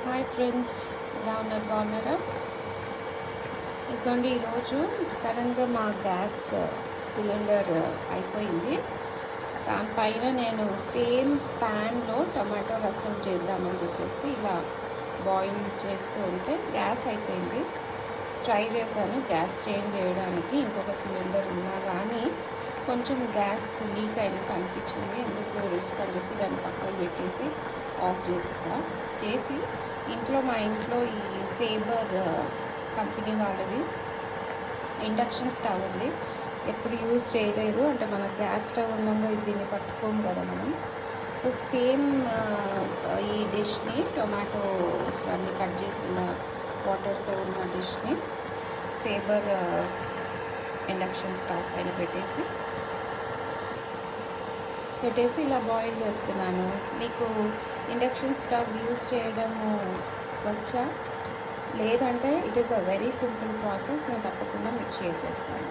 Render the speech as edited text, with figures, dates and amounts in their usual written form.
Hi friends, ఎలా ఉన్నారు? బాగున్నారా? ఇదిగోండి, ఈరోజు సడన్గా మా గ్యాస్ సిలిండర్ అయిపోయింది. దానిపైన నేను సేమ్ ప్యాన్లో టమాటో రసం చేద్దామని చెప్పేసి ఇలా బాయిల్ చేస్తూ ఉంటే గ్యాస్ అయిపోయింది. ట్రై చేశాను గ్యాస్ చేంజ్ చేయడానికి, ఇంకొక సిలిండర్ ఉన్నా కానీ కొంచెం గ్యాస్ లీక్ అయినట్టు అనిపించింది. ఎందుకు రిస్క్ అని చెప్పి దాన్ని పక్కకు పెట్టేసి ఆఫ్ చేసి మా ఇంట్లో ఈ ఫేబర్ కంపెనీ వాళ్ళది ఇండక్షన్ స్టవ్ ఉంది. ఎప్పుడు యూజ్ చేయలేదు, అంటే మన గ్యాస్ స్టవ్ ఉండగా దీన్ని పట్టుకోము కదా మనం. సో సేమ్ ఈ డిష్ని, టొమాటోస్ అన్ని కట్ చేసిన వాటర్తో ఉన్న డిష్ని ఫేబర్ ఇండక్షన్ స్టవ్ పైన పెట్టేసి ఇలా బాయిల్ చేస్తున్నాను. మీకు ఇండక్షన్ స్టవ్ యూజ్ చేయడము వచ్చా? లేదంటే it is a very simple process, నేను తప్పకుండా మీకు షేర్ చేస్తాను.